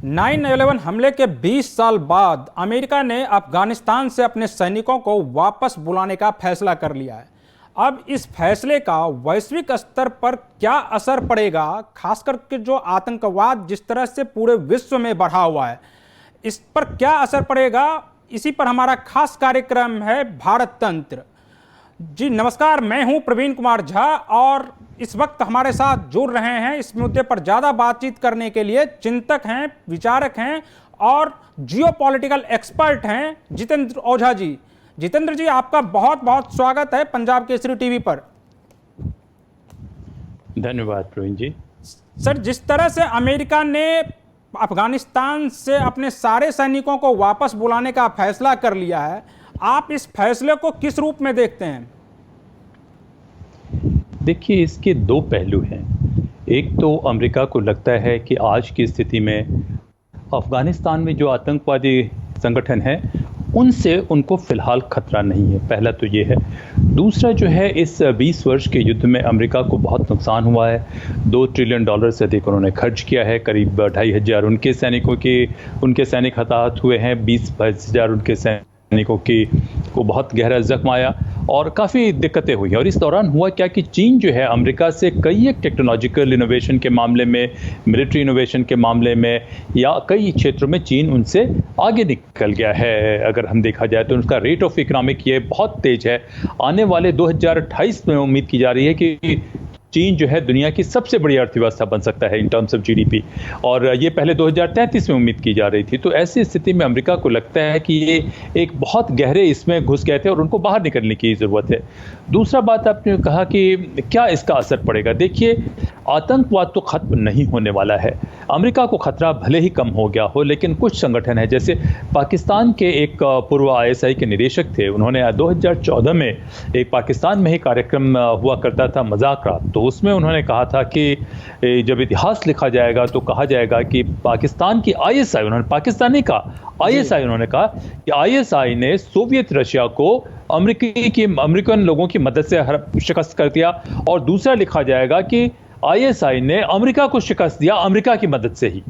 9/11 हमले के 20 साल बाद अमेरिका ने अफगानिस्तान से अपने सैनिकों को वापस बुलाने का फैसला कर लिया है। अब इस फैसले का वैश्विक स्तर पर क्या असर पड़ेगा, खासकर के जो आतंकवाद जिस तरह से पूरे विश्व में बढ़ा हुआ है, इस पर क्या असर पड़ेगा, इसी पर हमारा खास कार्यक्रम है भारत तंत्र। जी नमस्कार, मैं हूं प्रवीण कुमार झा और इस वक्त हमारे साथ जुड़ रहे हैं इस मुद्दे पर ज़्यादा बातचीत करने के लिए चिंतक हैं, विचारक हैं और जियोपॉलिटिकल एक्सपर्ट हैं जितेंद्र ओझा जी। जितेंद्र जी, आपका बहुत बहुत स्वागत है पंजाब केसरी टीवी पर। धन्यवाद प्रवीण जी। सर, जिस तरह से अमेरिका ने अफगानिस्तान से अपने सारे सैनिकों को वापस बुलाने का फैसला कर लिया है, आप इस फैसले को किस रूप में देखते हैं? देखिए, इसके दो पहलू हैं। एक तो अमेरिका को लगता है कि आज की स्थिति में अफगानिस्तान में जो आतंकवादी संगठन हैं उनसे उनको फिलहाल खतरा नहीं है, पहला तो ये है। दूसरा जो है, इस 20 वर्ष के युद्ध में अमेरिका को बहुत नुकसान हुआ है। $2 ट्रिलियन से अधिक उन्होंने खर्च किया है। करीब 2500 उनके सैनिक हताहत हुए हैं, 20,000 उनके सैनिकों को बहुत गहरा जख्म आया और काफ़ी दिक्कतें हुई। और इस दौरान हुआ क्या कि चीन जो है अमेरिका से कई एक टेक्नोलॉजिकल इनोवेशन के मामले में, मिलिट्री इनोवेशन के मामले में या कई क्षेत्रों में चीन उनसे आगे निकल गया है। अगर हम देखा जाए तो उनका रेट ऑफ इकोनॉमिक ये बहुत तेज है। आने वाले 2028 में उम्मीद की जा रही है कि चीन जो है दुनिया की सबसे बड़ी अर्थव्यवस्था बन सकता है इन टर्म्स ऑफ जीडीपी, और ये पहले 2033 में उम्मीद की जा रही थी। तो ऐसी स्थिति में अमेरिका को लगता है कि ये एक बहुत गहरे इसमें घुस गए थे और उनको बाहर निकलने की ज़रूरत है। दूसरा बात आपने कहा कि क्या इसका असर पड़ेगा। देखिए, आतंकवाद तो खत्म नहीं होने वाला है। अमेरिका को खतरा भले ही कम हो गया हो, लेकिन कुछ संगठन है, जैसे पाकिस्तान के एक पूर्व ISI के निदेशक थे, उन्होंने 2014 में एक पाकिस्तान में ही कार्यक्रम हुआ करता था मजाक रात, तो उसमें उन्होंने कहा था कि जब इतिहास लिखा जाएगा तो कहा जाएगा कि पाकिस्तान की ISI, उन्होंने पाकिस्तान नहीं कहा, ISI उन्होंने कहा कि ISI ने सोवियत रशिया को अमेरिकन लोगों की मदद से शिकस्त कर दिया, और दूसरा लिखा जाएगा कि ISI ने अमेरिका को शिकस्त दिया अमेरिका की मदद से ही।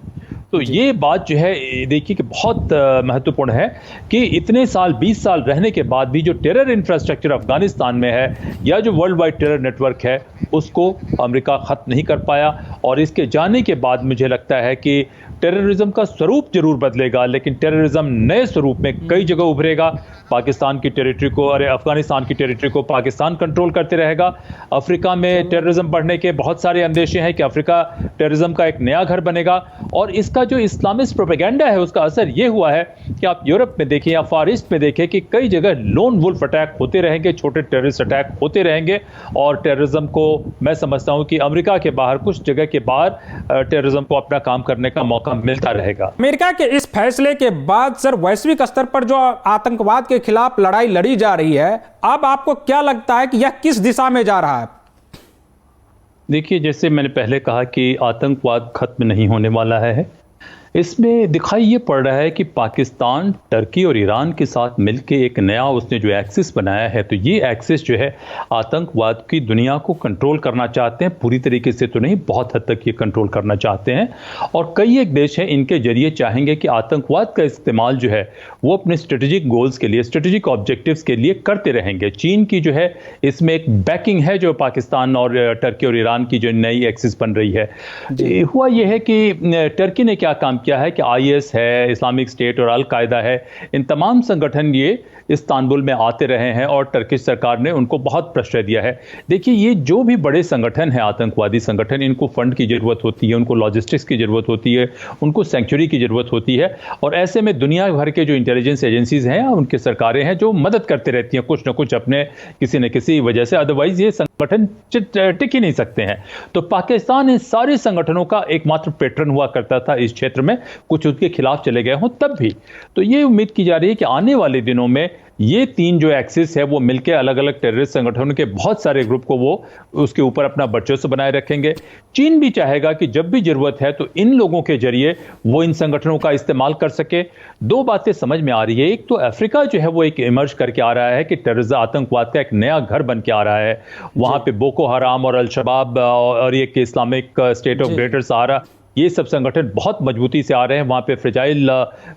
तो ये बात जो है, देखिए कि बहुत महत्वपूर्ण है कि इतने साल 20 साल रहने के बाद भी जो टेरर इंफ्रास्ट्रक्चर अफगानिस्तान में है या जो वर्ल्ड वाइड टेरर नेटवर्क है उसको अमेरिका खत्म नहीं कर पाया। और इसके जाने के बाद मुझे लगता है कि टेररिज्म का स्वरूप जरूर बदलेगा, लेकिन टेररिज्म नए स्वरूप में कई जगह उभरेगा। पाकिस्तान की टेरिटरी को, अफगानिस्तान की टेरिटरी को पाकिस्तान कंट्रोल करते रहेगा। अफ्रीका में टेररिज्म बढ़ने के बहुत सारे अंदेशे हैं कि अफ्रीका टेररिज्म का एक नया घर बनेगा। और इसका जो इस्लामिस्ट प्रोपेगेंडा है उसका असर ये हुआ है कि आप यूरोप में देखें या फार ईस्ट में देखें कि कई जगह लोन वुल्फ अटैक होते रहेंगे, छोटे टेररिस्ट अटैक होते रहेंगे। और टेररिज्म को मैं समझता हूं कि अमेरिका के बाहर, कुछ जगह के बाहर टेररिज्म को अपना काम करने का मौका मिलता रहेगा। अमेरिका के इस फैसले के बाद सर, वैश्विक स्तर पर जो आतंकवाद के खिलाफ लड़ाई लड़ी जा रही है, अब आपको क्या लगता है कि यह किस दिशा में जा रहा है? देखिए, जैसे मैंने पहले कहा कि आतंकवाद खत्म नहीं होने वाला है। इसमें दिखाई ये पड़ रहा है कि पाकिस्तान, टर्की और ईरान के साथ मिलकर एक नया उसने जो एक्सिस बनाया है, तो ये एक्सिस जो है आतंकवाद की दुनिया को कंट्रोल करना चाहते हैं। पूरी तरीके से तो नहीं, बहुत हद तक ये कंट्रोल करना चाहते हैं। और कई एक देश हैं इनके जरिए चाहेंगे कि आतंकवाद का इस्तेमाल जो है वो अपने स्ट्रेटेजिक गोल्स के लिए, स्ट्रेटेजिक ऑब्जेक्टिव्स के लिए करते रहेंगे। चीन की जो है इसमें एक बैकिंग है, जो पाकिस्तान और टर्की और ईरान की जो नई एक्सिस बन रही है। हुआ यह है कि टर्की ने क्या काम क्या है कि IS है, इस्लामिक स्टेट और अल कायदा है, इन तमाम संगठन ये इस्तांबुल में आते रहे हैं और टर्किश सरकार ने उनको बहुत प्रश्रय दिया है। देखिए, ये जो भी बड़े संगठन हैं, आतंकवादी संगठन, इनको फंड की ज़रूरत होती है, उनको लॉजिस्टिक्स की ज़रूरत होती है, उनको सेंचुरी की ज़रूरत होती है। और ऐसे में दुनिया भर के जो इंटेलिजेंस एजेंसीज हैं, उनके सरकारें हैं जो मदद करते रहती हैं कुछ न कुछ अपने किसी न किसी वजह से, अदरवाइज ये संगठन टिक ही नहीं सकते हैं। तो पाकिस्तान इन सारे संगठनों का एकमात्र पैटर्न हुआ करता था इस क्षेत्र में, कुछ उसके खिलाफ चले गए हों तब भी। तो ये उम्मीद की जा रही है कि आने वाले दिनों में ये तीन जो एक्सिस है वो मिलकर अलग अलग टेररिस्ट संगठनों के बहुत सारे ग्रुप को वो उसके ऊपर अपना वर्चस्व बनाए रखेंगे। चीन भी चाहेगा कि जब भी जरूरत है तो इन लोगों के जरिए वो इन संगठनों का इस्तेमाल कर सके। दो बातें समझ में आ रही है, एक तो अफ्रीका जो है वो एक इमर्ज करके आ रहा है कि टेररिज्म, आतंकवाद का एक नया घर बन के आ रहा है। वहां पे बोको हराम और अल शबाब और एक इस्लामिक स्टेट ऑफ ग्रेटर सहारा ये सब संगठन बहुत मजबूती से आ रहे हैं। वहाँ पे फ्रेजाइल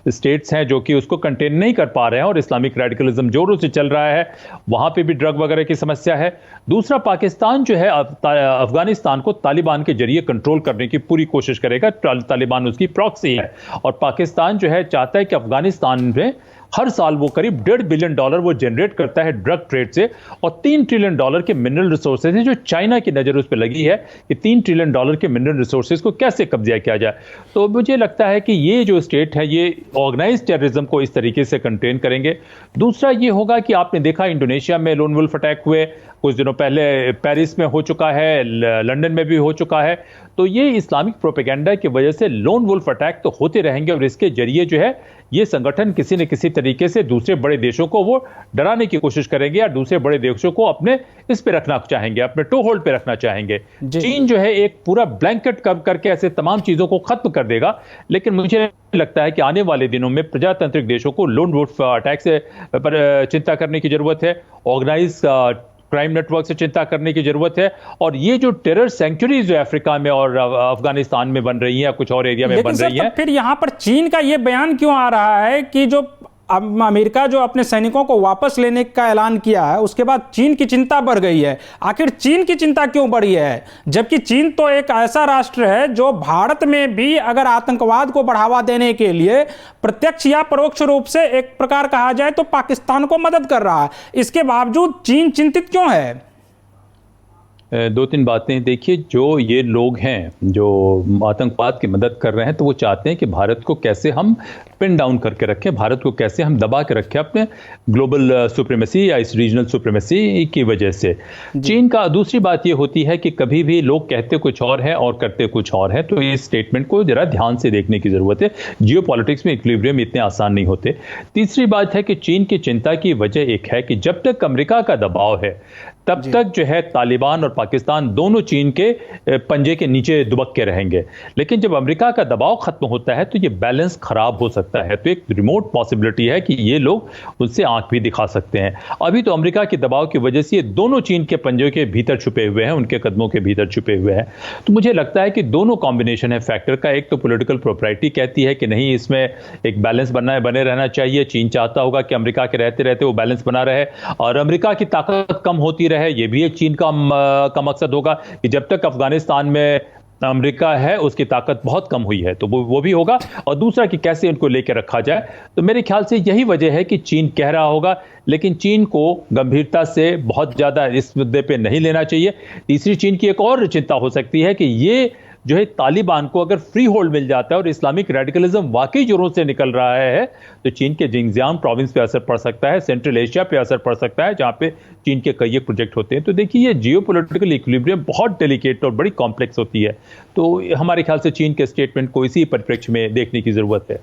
स्टेट्स हैं जो कि उसको कंटेन नहीं कर पा रहे हैं और इस्लामिक रेडिकलिज्म जोरों से चल रहा है। वहाँ पे भी ड्रग वगैरह की समस्या है। दूसरा, पाकिस्तान जो है अफगानिस्तान को तालिबान के जरिए कंट्रोल करने की पूरी कोशिश करेगा। तालिबान उसकी प्रॉक्सी है और पाकिस्तान जो है चाहता है कि अफगानिस्तान में हर साल वो करीब $1.5 बिलियन वो जनरेट करता है ड्रग ट्रेड से, और $3 ट्रिलियन के मिनरल रिसोर्सेज हैं जो चाइना की नजर उस पर लगी है कि $3 ट्रिलियन के मिनरल रिसोर्सेज को कैसे कब्जा किया जाए। तो मुझे लगता है कि ये जो स्टेट है ये ऑर्गेनाइज्ड टेररिज्म को इस तरीके से कंटेन करेंगे। दूसरा ये होगा कि आपने देखा इंडोनेशिया में लोन वुल्फ अटैक हुए कुछ दिनों पहले, पेरिस में हो चुका है, लंदन में भी हो चुका है। तो ये इस्लामिक प्रोपेगेंडा की वजह से लोन वुल्फ अटैक तो होते रहेंगे और इसके जरिए जो है ये संगठन किसी न किसी तरीके से दूसरे बड़े देशों को वो डराने की कोशिश करेंगे या दूसरे बड़े देशों को अपने इस पे रखना चाहेंगे, अपने टो होल्ड पे रखना चाहेंगे। चीन जो है एक पूरा ब्लैंकेट कवर करके ऐसे तमाम चीजों को खत्म कर देगा, लेकिन मुझे लगता है कि आने वाले दिनों में प्रजातांत्रिक देशों को लोन वुल्फ अटैक से पर चिंता करने की जरूरत है, ऑर्गेनाइज क्राइम नेटवर्क से चिंता करने की जरूरत है, और ये जो टेरर सेंचुरीज जो अफ्रीका में और अफगानिस्तान में बन रही है, कुछ और एरिया में बन रही है। तो फिर यहाँ पर चीन का ये बयान क्यों आ रहा है कि जो अमेरिका जो अपने सैनिकों को वापस लेने का ऐलान किया है उसके बाद चीन की चिंता बढ़ गई है? आखिर चीन की चिंता क्यों बढ़ी है, जबकि चीन तो एक ऐसा राष्ट्र है जो भारत में भी अगर आतंकवाद को बढ़ावा देने के लिए प्रत्यक्ष या परोक्ष रूप से एक प्रकार कहा जाए तो पाकिस्तान को मदद कर रहा है, इसके बावजूद चीन चिंतित क्यों है? दो तीन बातें देखिए, जो ये लोग हैं जो आतंकवाद की मदद कर रहे हैं तो वो चाहते हैं कि भारत को कैसे हम पिन डाउन करके रखें, भारत को कैसे हम दबा के रखें अपने ग्लोबल सुप्रीमेसी या इस रीजनल सुप्रीमेसी की वजह से। चीन का दूसरी बात ये होती है कि कभी भी लोग कहते कुछ और है और करते कुछ और है, तो इस स्टेटमेंट को जरा ध्यान से देखने की जरूरत है। जियो पॉलिटिक्स में इक्विलिब्रियम इतने आसान नहीं होते। तीसरी बात है कि चीन की चिंता की वजह एक है कि जब तक अमेरिका का दबाव है तब तक जो है तालिबान और पाकिस्तान दोनों चीन के पंजे के नीचे दुबक के रहेंगे, लेकिन जब अमेरिका का दबाव खत्म होता है तो ये बैलेंस खराब हो सकता है। तो एक रिमोट पॉसिबिलिटी है कि ये लोग उनसे आंख भी दिखा सकते हैं। अभी तो अमेरिका के दबाव की वजह से ये दोनों चीन के पंजे के भीतर छुपे हुए हैं, उनके कदमों के भीतर छुपे हुए हैं। तो मुझे लगता है कि दोनों कॉम्बिनेशन है फैक्टर का। एक तो पॉलिटिकल प्रोप्राइटी कहती है कि नहीं, इसमें एक बैलेंस बने रहना चाहिए। चीन चाहता होगा कि अमेरिका के रहते रहते वो बैलेंस बना रहे और अमेरिका की ताकत कम होती रहे। ये भी एक चीन का मकसद होगा कि जब तक अफगानिस्तान में अमेरिका है उसकी ताकत बहुत कम हुई है तो वो भी होगा, और दूसरा कि कैसे उनको लेकर रखा जाए। तो मेरे ख्याल से यही वजह है कि चीन कह रहा होगा, लेकिन चीन को गंभीरता से बहुत ज्यादा इस मुद्दे पे नहीं लेना चाहिए। तीसरी चीन की एक और चिंता हो सकती है कि ये जो है तालिबान को अगर फ्री होल्ड मिल जाता है और इस्लामिक रेडिकलिज्म वाकई जोरों से निकल रहा है तो चीन के जिंगजियांग प्रोविंस पे असर पड़ सकता है, सेंट्रल एशिया पे असर पड़ सकता है जहां पे चीन के कई प्रोजेक्ट होते हैं। तो देखिए ये जियोपॉलिटिकल इक्विलिब्रियम बहुत डेलिकेट और बड़ी कॉम्प्लेक्स होती है, तो हमारे ख्याल से चीन के स्टेटमेंट को इसी परिप्रेक्ष्य में देखने की जरूरत है।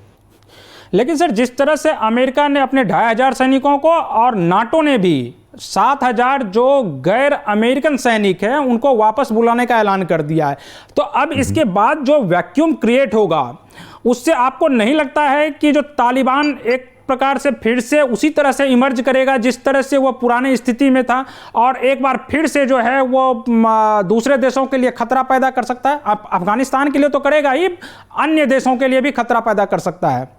लेकिन सर, जिस तरह से अमेरिका ने अपने 2500 सैनिकों को और नाटो ने भी 7000 जो गैर अमेरिकन सैनिक हैं उनको वापस बुलाने का ऐलान कर दिया है, तो अब इसके बाद जो वैक्यूम क्रिएट होगा उससे आपको नहीं लगता है कि जो तालिबान एक प्रकार से फिर से उसी तरह से इमर्ज करेगा जिस तरह से वो पुरानी स्थिति में था, और एक बार फिर से जो है वो दूसरे देशों के लिए खतरा पैदा कर सकता है? अफगानिस्तान के लिए तो करेगा ही, अन्य देशों के लिए भी खतरा पैदा कर सकता है।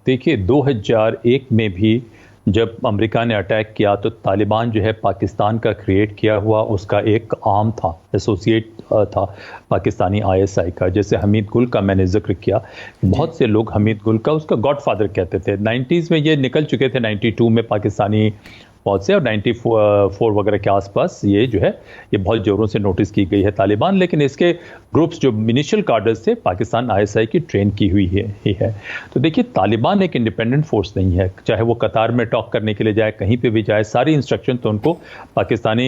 देखिए 2001 में भी जब अमेरिका ने अटैक किया तो तालिबान जो है पाकिस्तान का क्रिएट किया हुआ उसका एक आर्म था, एसोसिएट था पाकिस्तानी आईएसआई का। जैसे हमीद गुल का मैंने जिक्र किया, बहुत से लोग हमीद गुल का उसका गॉडफादर कहते थे। 90s में ये निकल चुके थे, 92 में पाकिस्तानी फौज से और 94 वगैरह के आसपास ये जो है ये बहुत जोरों से नोटिस की गई है तालिबान। लेकिन इसके ग्रुप्स जो इनिशियल कार्डर्स थे पाकिस्तान आईएसआई की ट्रेन की हुई है। तो देखिए तालिबान एक इंडिपेंडेंट फोर्स नहीं है, चाहे वो कतार में टॉक करने के लिए जाए, कहीं पे भी जाए, सारी इंस्ट्रक्शन तो उनको पाकिस्तानी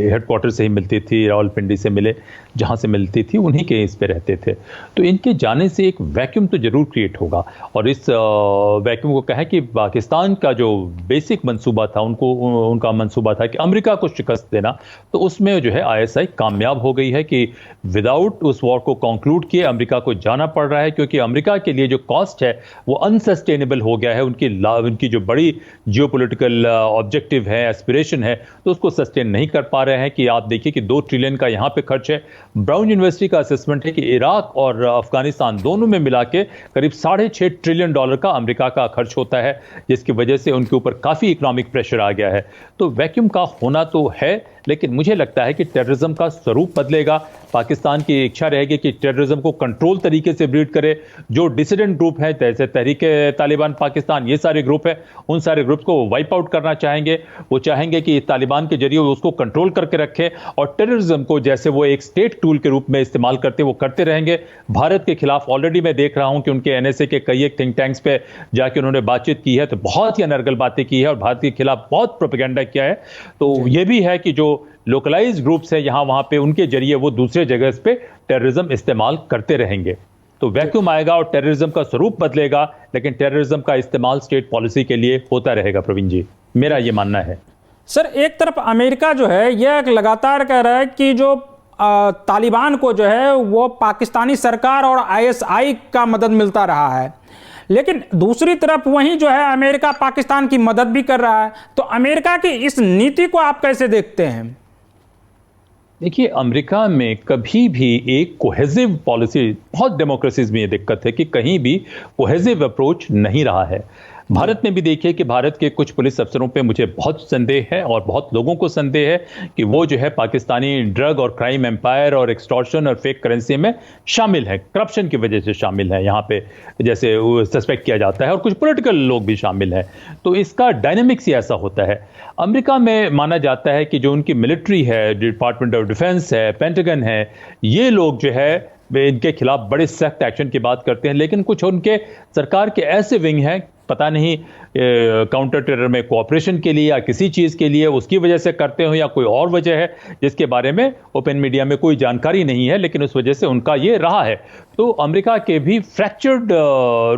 हेडक्वार्टर से ही मिलती थी, रावलपिंडी से मिले, जहाँ से मिलती थी उन्हीं के इस पे रहते थे। तो इनके जाने से एक वैक्यूम तो जरूर क्रिएट होगा, और इस वैक्यूम को कहें कि पाकिस्तान का जो बेसिक मंसूबा था उनको उनका मंसूबा था कि अमेरिका को शिकस्त देना, तो उसमें जो है आईएसआई कामयाब हो गई है कि विदाउट उस वॉर को कंक्लूड किए अमेरिका को जाना पड़ रहा है, क्योंकि अमेरिका के लिए जो कॉस्ट है वो अनसस्टेनेबल हो गया है। उनकी जो बड़ी जियोपॉलिटिकल ऑब्जेक्टिव है, एस्पिरेशन है, तो उसको सस्टेन नहीं कर पा रहे हैं। कि आप देखिए कि 2 ट्रिलियन का यहाँ पे खर्च है। ब्राउन यूनिवर्सिटी का असेसमेंट है कि इराक और अफगानिस्तान दोनों में मिला के करीब $6.5 ट्रिलियन का अमेरिका का खर्च होता है, जिसकी वजह से उनके ऊपर काफ़ी इकोनॉमिक प्रेशर आ गया है। तो वैक्यूम का होना तो है, लेकिन मुझे लगता है कि टेररिज्म का स्वरूप बदलेगा। पाकिस्तान की इच्छा रहेगी कि टेररिज्म को कंट्रोल तरीके से ब्रीड करे। जो डिसिडेंट ग्रुप है जैसे तहरीक तालिबान पाकिस्तान, ये सारे ग्रुप है, उन सारे ग्रुप्स को वाइप आउट करना चाहेंगे। वो चाहेंगे कि तालिबान के जरिए उसको कंट्रोल करके रखें, और टेररिज्म को जैसे वो एक स्टेट टूल के रूप में इस्तेमाल करते वो करते रहेंगे। भारत के खिलाफ ऑलरेडी मैं देख रहा हूं कि उनके एनएसए के कई एक थिंक टैंक्स पे जाके उन्होंने बातचीत की है, तो बहुत ही अनर्गल बातें की है और भारत के खिलाफ बहुत प्रोपेगेंडा किया है। तो ये भी है कि जो लोकलाइज्ड ग्रुप्स है यहाँ वहां पे, उनके जरिए वो दूसरे जगह पे टेररिज्म इस्तेमाल करते रहेंगे। तो वैक्यूम आएगा और टेररिज्म का स्वरूप बदलेगा, लेकिन टेररिज्म का इस्तेमाल स्टेट पॉलिसी के लिए होता रहेगा। प्रवीण जी, मेरा ये मानना है। सर, एक तरफ अमेरिका जो है यह लगातार कह रहा है कि जो तालिबान को जो है वो पाकिस्तानी सरकार और आईएसआई का मदद मिलता रहा है, लेकिन दूसरी तरफ वहीं जो है अमेरिका पाकिस्तान की मदद भी कर रहा है। तो अमेरिका की इस नीति को आप कैसे देखते हैं? देखिए, अमेरिका में कभी भी एक कोहेसिव पॉलिसी, बहुत डेमोक्रेसीज में ये दिक्कत है कि कहीं भी कोहेसिव अप्रोच नहीं रहा है। भारत में भी देखिए कि भारत के कुछ पुलिस अफसरों पे मुझे बहुत संदेह है और बहुत लोगों को संदेह है कि वो जो है पाकिस्तानी ड्रग और क्राइम एम्पायर और एक्सटॉर्शन और फेक करेंसी में शामिल है, करप्शन की वजह से शामिल है यहाँ पे, जैसे सस्पेक्ट किया जाता है, और कुछ पॉलिटिकल लोग भी शामिल हैं। तो इसका डायनेमिक्स ही ऐसा होता है। अमेरिका में माना जाता है कि जो उनकी मिलिट्री है, डिपार्टमेंट ऑफ डिफेंस है, पेंटागन है, ये लोग जो है वे इनके खिलाफ बड़े सख्त एक्शन की बात करते हैं, लेकिन कुछ उनके सरकार के ऐसे विंग हैं, पता नहीं काउंटर टेरर में कोऑपरेशन के लिए या किसी चीज़ के लिए उसकी वजह से करते हो या कोई और वजह है जिसके बारे में ओपन मीडिया में कोई जानकारी नहीं है, लेकिन उस वजह से उनका ये रहा है। तो अमेरिका के भी फ्रैक्चर्ड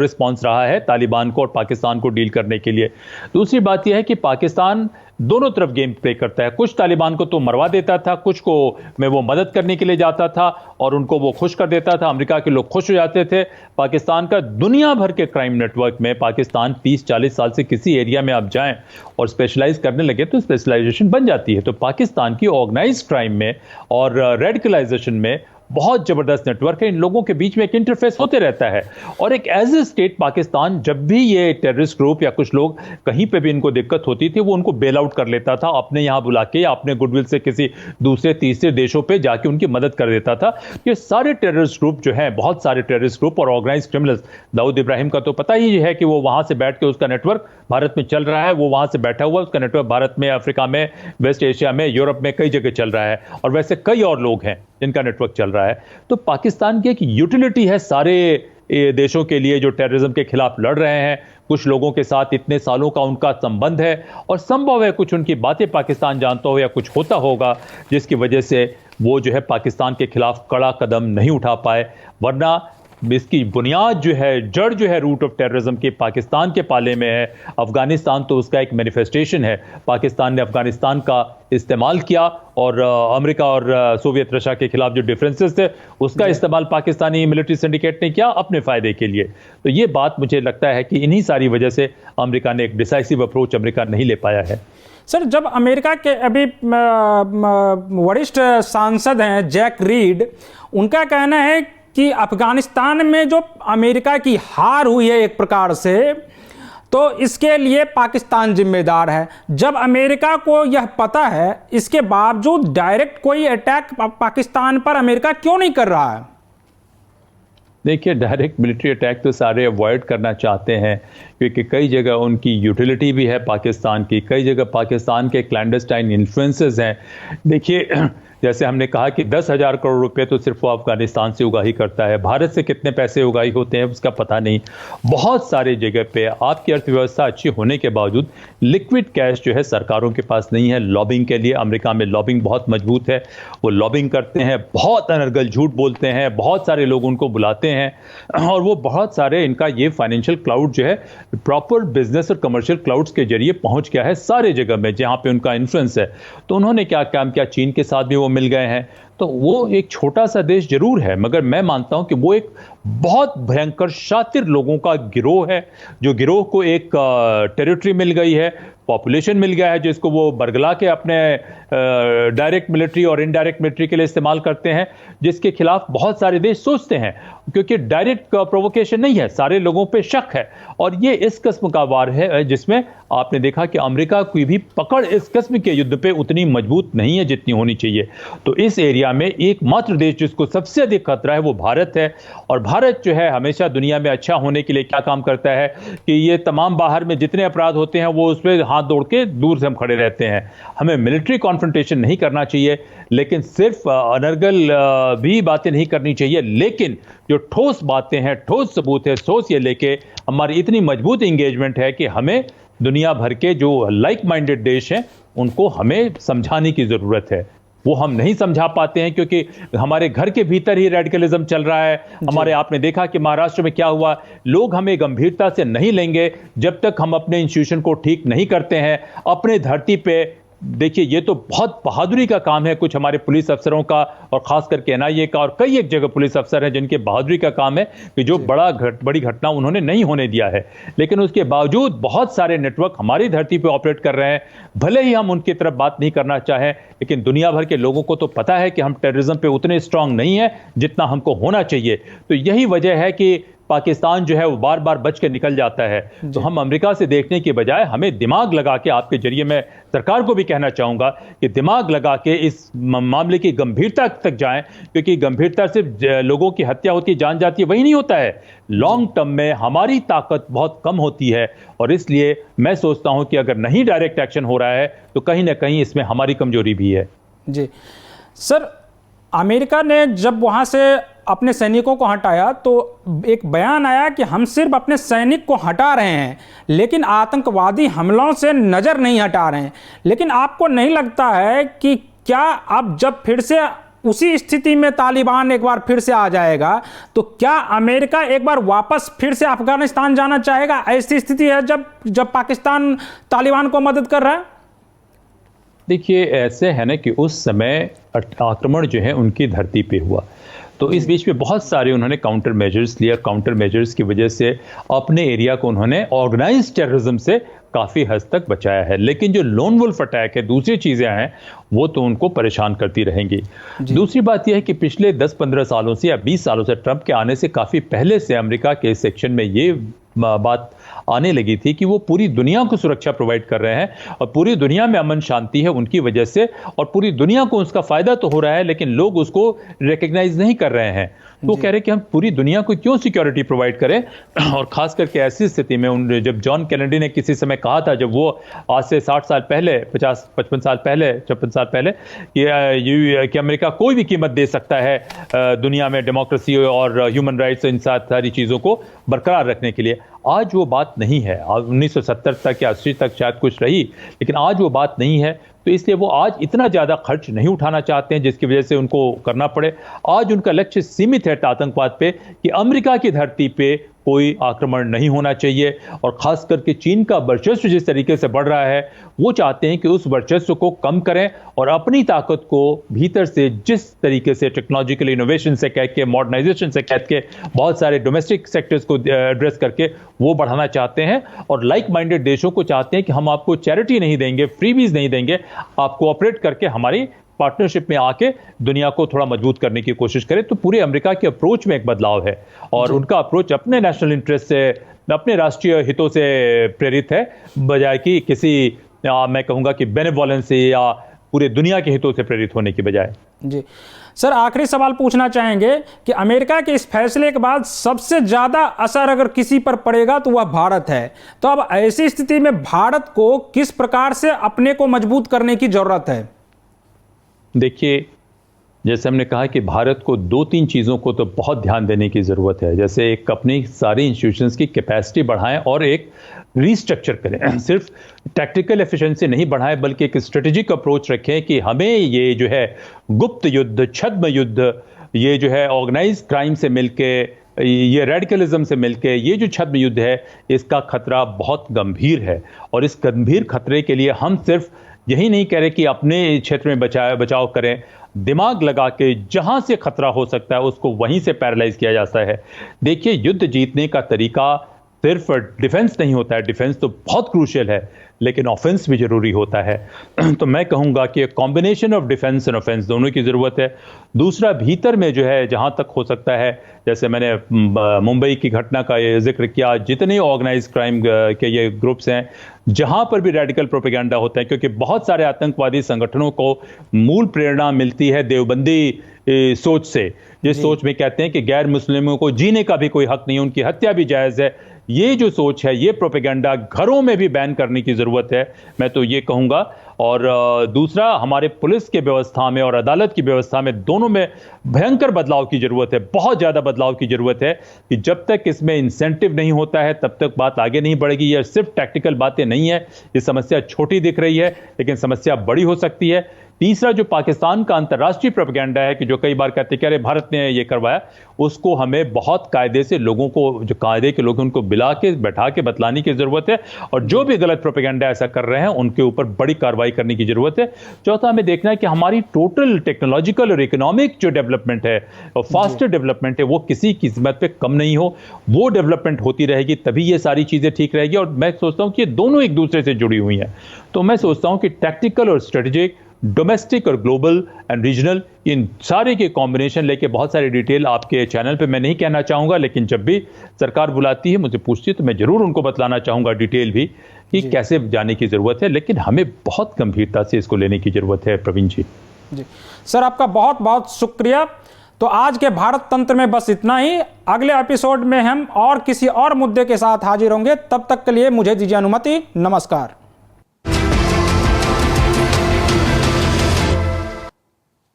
रिस्पांस रहा है तालिबान को और पाकिस्तान को डील करने के लिए। दूसरी बात यह है कि पाकिस्तान दोनों तरफ गेम प्ले करता है। कुछ तालिबान को तो मरवा देता था, कुछ को में वो मदद करने के लिए जाता था और उनको वो खुश कर देता था, अमेरिका के लोग खुश हो जाते थे। पाकिस्तान का दुनिया भर के क्राइम नेटवर्क में पाकिस्तान 30-40 साल से किसी एरिया में आप जाएं और स्पेशलाइज करने लगे तो स्पेशलाइजेशन बन जाती है। तो पाकिस्तान की ऑर्गेनाइज्ड क्राइम में और रेडिकलाइजेशन में बहुत जबरदस्त नेटवर्क है। इन लोगों के बीच में एक इंटरफेस होते रहता है और एक एज ए स्टेट पाकिस्तान जब भी ये टेररिस्ट ग्रुप या कुछ लोग कहीं पे भी इनको दिक्कत होती थी वो उनको बेल आउट कर लेता था, अपने यहाँ बुला के या अपने गुडविल से किसी दूसरे तीसरे देशों पे जाके उनकी मदद कर देता था। ये सारे टेररिस्ट ग्रुप जो है, बहुत सारे टेररिस्ट ग्रुप और ऑर्गेनाइज क्रिमिनल्स, दाऊद इब्राहिम का तो पता ही है कि वो वहां से बैठ के उसका नेटवर्क भारत में चल रहा है, वो वहां से बैठा हुआ, उसका नेटवर्क भारत में, अफ्रीका में, वेस्ट एशिया में, यूरोप में कई जगह चल रहा है और वैसे कई और लोग हैं जिनका नेटवर्क चल रहा है। तो पाकिस्तान की एक यूटिलिटी है सारे देशों के लिए जो टेररिज्म के खिलाफ लड़ रहे हैं। कुछ लोगों के साथ इतने सालों का उनका संबंध है और संभव है कुछ उनकी बातें पाकिस्तान जानता हो या कुछ होता होगा जिसकी वजह से वो जो है पाकिस्तान के खिलाफ कड़ा कदम नहीं उठा पाए। वरना इसकी बुनियाद जो है, जड़ जो है रूट ऑफ टेररिज्म की पाकिस्तान के पाले में है। अफगानिस्तान तो उसका एक मैनिफेस्टेशन है। पाकिस्तान ने अफगानिस्तान का इस्तेमाल किया और अमेरिका और सोवियत रशिया के खिलाफ जो डिफरेंसेस थे उसका इस्तेमाल पाकिस्तानी मिलिट्री सिंडिकेट ने किया अपने फायदे के लिए। तो ये बात मुझे लगता है कि इन्हीं सारी वजह से अमेरिका ने एक डिसाइसिव अप्रोच अमेरिका नहीं ले पाया है। सर, जब अमेरिका के अभी वरिष्ठ सांसद हैं जैक रीड, उनका कहना है कि अफगानिस्तान में जो अमेरिका की हार हुई है एक प्रकार से, तो इसके लिए पाकिस्तान जिम्मेदार है। जब अमेरिका को यह पता है, इसके बावजूद डायरेक्ट कोई अटैक पाकिस्तान पर अमेरिका क्यों नहीं कर रहा है? देखिए, डायरेक्ट मिलिट्री अटैक तो सारे अवॉइड करना चाहते हैं क्योंकि कई जगह उनकी यूटिलिटी भी है पाकिस्तान की, कई जगह पाकिस्तान के क्लैंडस्टाइन इन्फ्लुएंसेस हैं। देखिए, जैसे हमने कहा कि 10,000 करोड़ रुपए तो सिर्फ वो अफगानिस्तान से उगाही करता है, भारत से कितने पैसे उगाही होते हैं उसका पता नहीं। बहुत सारे जगह पे आपकी अर्थव्यवस्था अच्छी होने के बावजूद लिक्विड कैश जो है सरकारों के पास नहीं है लॉबिंग के लिए। अमेरिका में लॉबिंग बहुत मजबूत है, वो लॉबिंग करते हैं, बहुत अनर्गल झूठ बोलते हैं, बहुत सारे लोग उनको बुलाते हैं और वो बहुत सारे, इनका ये फाइनेंशियल क्लाउड जो है प्रॉपर बिजनेस और कमर्शियल क्लाउड्स के जरिए पहुंच गया है सारे जगह में जहां पे उनका इन्फ्लुएंस है। तो उन्होंने क्या काम किया, चीन के साथ भी वो मिल गए हैं। तो वो एक छोटा सा देश जरूर है, मगर मैं मानता हूं कि वो एक बहुत भयंकर शातिर लोगों का गिरोह है, जो गिरोह को एक टेरिटरी मिल गई है, पॉपुलेशन मिल गया है, जिसको वो बरगला के अपने डायरेक्ट मिलिट्री और इनडायरेक्ट मिलिट्री के लिए इस्तेमाल करते हैं, जिसके खिलाफ बहुत सारे देश सोचते हैं, क्योंकि डायरेक्ट प्रोवोकेशन नहीं है, सारे लोगों पे शक है। और ये इस किस्म का वार है जिसमें आपने देखा कि अमेरिका की भी पकड़ इस किस्म के युद्ध पे उतनी मजबूत नहीं है जितनी होनी चाहिए। तो इस एरिया में एकमात्र देश जिसको सबसे अधिक खतरा है वो भारत है। और भारत जो है हमेशा दुनिया में अच्छा होने के लिए क्या काम करता है कि ये तमाम बाहर में जितने अपराध होते हैं वो उस पर हाथ दौड़ के दूर से हम खड़े रहते हैं। हमें मिलिट्री कॉन्फ्रंटेशन नहीं करना चाहिए, लेकिन सिर्फ अनर्गल भी बातें नहीं करनी चाहिए, लेकिन जो ठोस बातें हैं, ठोस सबूत है, सोच ये लेके हमारी इतनी मजबूत इंगेजमेंट है कि हमें दुनिया भर के जो लाइक माइंडेड देश हैं उनको हमें समझाने की जरूरत है। वो हम नहीं समझा पाते हैं क्योंकि हमारे घर के भीतर ही रेडिकलिज्म चल रहा है। हमारे आपने देखा कि महाराष्ट्र में क्या हुआ, लोग हमें गंभीरता से नहीं लेंगे जब तक हम अपने इंस्टीट्यूशन को ठीक नहीं करते हैं अपने धरती पे। देखिए, ये तो बहुत बहादुरी का काम है कुछ हमारे पुलिस अफसरों का, और खास करके एनआईए का, और कई एक जगह पुलिस अफसर हैं जिनके बहादुरी का काम है कि जो बड़ी घटना उन्होंने नहीं होने दिया है। लेकिन उसके बावजूद बहुत सारे नेटवर्क हमारी धरती पे ऑपरेट कर रहे हैं। भले ही हम उनकी तरफ बात नहीं करना चाहें, लेकिन दुनिया भर के लोगों को तो पता है कि हम टेररिज्म पे उतने स्ट्रांग नहीं है जितना हमको होना चाहिए। तो यही वजह है कि पाकिस्तान जो है वो बार बार बच के निकल जाता है। तो हम अमेरिका से देखने के बजाय हमें दिमाग लगा के, आपके जरिए मैं सरकार को भी कहना चाहूंगा कि दिमाग लगा के इस मामले की गंभीरता तक जाएं, क्योंकि गंभीरता सिर्फ लोगों की हत्या होती है, जान जाती है, वही नहीं होता है। लॉन्ग टर्म में हमारी ताकत बहुत कम होती है, और इसलिए मैं सोचता हूं कि अगर नहीं डायरेक्ट एक्शन हो रहा है तो कहीं ना कहीं इसमें हमारी कमजोरी भी है। जी सर, अमेरिका ने जब वहाँ से अपने सैनिकों को हटाया तो एक बयान आया कि हम सिर्फ अपने सैनिक को हटा रहे हैं लेकिन आतंकवादी हमलों से नज़र नहीं हटा रहे हैं। लेकिन आपको नहीं लगता है कि क्या अब जब फिर से उसी स्थिति में तालिबान एक बार फिर से आ जाएगा तो क्या अमेरिका एक बार वापस फिर से अफगानिस्तान जाना चाहेगा? ऐसी स्थिति है जब पाकिस्तान तालिबान को मदद कर रहा है। देखिए, ऐसे है ना कि उस समय आक्रमण जो है उनकी धरती पे हुआ, तो इस बीच में बहुत सारे उन्होंने काउंटर मेजर्स लिया। काउंटर मेजर्स की वजह से अपने एरिया को उन्होंने ऑर्गेनाइज्ड टेररिज्म से काफ़ी हद तक बचाया है। लेकिन जो लोन वुल्फ अटैक है, दूसरी चीज़ें हैं, वो तो उनको परेशान करती रहेंगी। दूसरी बात यह है कि पिछले 10-15 सालों से या 20 सालों से, ट्रंप के आने से काफ़ी पहले से अमेरिका के सेक्शन में ये बात आने लगी थी कि वो पूरी दुनिया को सुरक्षा प्रोवाइड कर रहे हैं और पूरी दुनिया में अमन शांति है उनकी वजह से, और पूरी दुनिया को उसका फायदा तो हो रहा है, लेकिन लोग उसको रिकग्नाइज नहीं कर रहे हैं। तो कह रहे कि हम पूरी दुनिया को क्यों सिक्योरिटी प्रोवाइड करें। और खास करके ऐसी स्थिति में जब जॉन कैनेडी ने किसी समय कहा था, जब वो आज से 60 साल पहले, 50-55 साल पहले, 56 साल पहले, कि अमेरिका कोई भी कीमत दे सकता है दुनिया में डेमोक्रेसी और ह्यूमन राइट्स, इन सारी चीज़ों को बरकरार रखने के लिए। आज वो बात नहीं है। 1970 तक या 80 तक शायद कुछ रही, लेकिन आज वो बात नहीं है। तो इसलिए वो आज इतना ज़्यादा खर्च नहीं उठाना चाहते हैं जिसकी वजह से उनको करना पड़े। आज उनका लक्ष्य सीमित है आतंकवाद पे, कि अमेरिका की धरती पे कोई आक्रमण नहीं होना चाहिए। और खास करके चीन का वर्चस्व जिस तरीके से बढ़ रहा है, वो चाहते हैं कि उस वर्चस्व को कम करें और अपनी ताकत को भीतर से, जिस तरीके से टेक्नोलॉजिकल इनोवेशन से कह के, मॉडर्नाइजेशन से कह के, बहुत सारे डोमेस्टिक सेक्टर्स को एड्रेस करके वो बढ़ाना चाहते हैं। और लाइक माइंडेड देशों को चाहते हैं कि हम आपको चैरिटी नहीं देंगे, फ्रीबीज नहीं देंगे, आप कोऑपरेट करके हमारी पार्टनरशिप में आके दुनिया को थोड़ा मजबूत करने की कोशिश करें। तो पूरे अमेरिका के अप्रोच में एक बदलाव है, और उनका अप्रोच अपने नेशनल इंटरेस्ट से, अपने राष्ट्रीय हितों से प्रेरित है, बजाय कि किसी मैं कहूँगा कि बेनेवोलेंस से या पूरे दुनिया के हितों से प्रेरित होने की बजाय। जी सर, आखिरी सवाल पूछना चाहेंगे कि अमेरिका के इस फैसले के बाद सबसे ज़्यादा असर अगर किसी पर पड़ेगा तो वह भारत है। तो अब ऐसी स्थिति में भारत को किस प्रकार से अपने को मजबूत करने की ज़रूरत है? देखिए, जैसे हमने कहा कि भारत को 2-3 चीज़ों को तो बहुत ध्यान देने की ज़रूरत है। जैसे एक, अपनी सारी इंस्टीट्यूशंस की कैपेसिटी बढ़ाएं और एक रीस्ट्रक्चर करें। सिर्फ टैक्टिकल एफिशिएंसी नहीं बढ़ाएं, बल्कि एक स्ट्रेटेजिक अप्रोच रखें कि हमें ये जो है गुप्त युद्ध, छद्म युद्ध, ये जो है ऑर्गेनाइज्ड क्राइम से मिलके ये रेडिकलिज्म से मिलके ये जो छद्म युद्ध है, इसका खतरा बहुत गंभीर है। और इस गंभीर खतरे के लिए हम सिर्फ यही नहीं कह रहे कि अपने क्षेत्र में बचाव करें, दिमाग लगा के जहां से खतरा हो सकता है उसको वहीं से पैरालाइज किया जाता है। देखिए, युद्ध जीतने का तरीका सिर्फ डिफेंस नहीं होता है, डिफेंस तो बहुत क्रूशियल है, लेकिन ऑफेंस भी जरूरी होता है। तो मैं कहूंगा कि combination of defence and offence दोनों की जरूरत है। दूसरा, भीतर में जो है जहां तक हो सकता है, जैसे मैंने मुंबई की घटना का ये जिक्र किया, जितने ऑर्गेनाइज क्राइम के ये ग्रुप्स हैं जहां पर भी रेडिकल प्रोपेगेंडा होता है, क्योंकि बहुत सारे आतंकवादी संगठनों को मूल प्रेरणा मिलती है देवबंदी सोच से, जिस सोच में कहते हैं कि गैर मुस्लिमों को जीने का भी कोई हक नहीं, उनकी हत्या भी जायज है। ये जो सोच है, ये प्रोपेगेंडा घरों में भी बैन करने की जरूरत है, मैं तो ये कहूंगा। और दूसरा, हमारे पुलिस के व्यवस्था में और अदालत की व्यवस्था में, दोनों में भयंकर बदलाव की जरूरत है, बहुत ज्यादा बदलाव की जरूरत है। कि जब तक इसमें इंसेंटिव नहीं होता है तब तक बात आगे नहीं बढ़ेगी। ये सिर्फ टैक्टिकल बातें नहीं है, ये समस्या छोटी दिख रही है लेकिन समस्या बड़ी हो सकती है। तीसरा, जो पाकिस्तान का अंतर्राष्ट्रीय प्रोपेगेंडा है कि जो कई बार कहते हैं कि अरे भारत ने ये करवाया, उसको हमें बहुत कायदे से लोगों को, जो कायदे के लोग उनको बैठा के बतलाने की जरूरत है। और जो भी गलत प्रोपेगेंडा ऐसा कर रहे हैं उनके ऊपर बड़ी कार्रवाई करने की जरूरत है। चौथा, हमें देखना है कि हमारी टोटल टेक्नोलॉजिकल और इकोनॉमिक जो डेवलपमेंट है और फास्टर डेवलपमेंट है वो किसी कीमत पे कम नहीं हो। वो डेवलपमेंट होती रहेगी तभी ये सारी चीजें ठीक रहेगी। और मैं सोचता हूं कि ये दोनों एक दूसरे से जुड़ी हुई हैं। तो मैं सोचता हूं कि टैक्टिकल और स्ट्रेटेजिक, डोमेस्टिक और ग्लोबल एंड रीजनल, इन सारे के कॉम्बिनेशन लेके बहुत सारी डिटेल आपके चैनल पे मैं नहीं कहना चाहूंगा, लेकिन जब भी सरकार बुलाती है, मुझे पूछती है, तो मैं जरूर उनको बतलाना चाहूंगा डिटेल भी कि कैसे जाने की जरूरत है। लेकिन हमें बहुत गंभीरता से इसको लेने की जरूरत है। प्रवीण जी सर, आपका बहुत बहुत शुक्रिया। तो आज के भारत तंत्र में बस इतना ही। अगले एपिसोड में हम और किसी और मुद्दे के साथ हाजिर होंगे। तब तक के लिए मुझे दीजिए अनुमति। नमस्कार।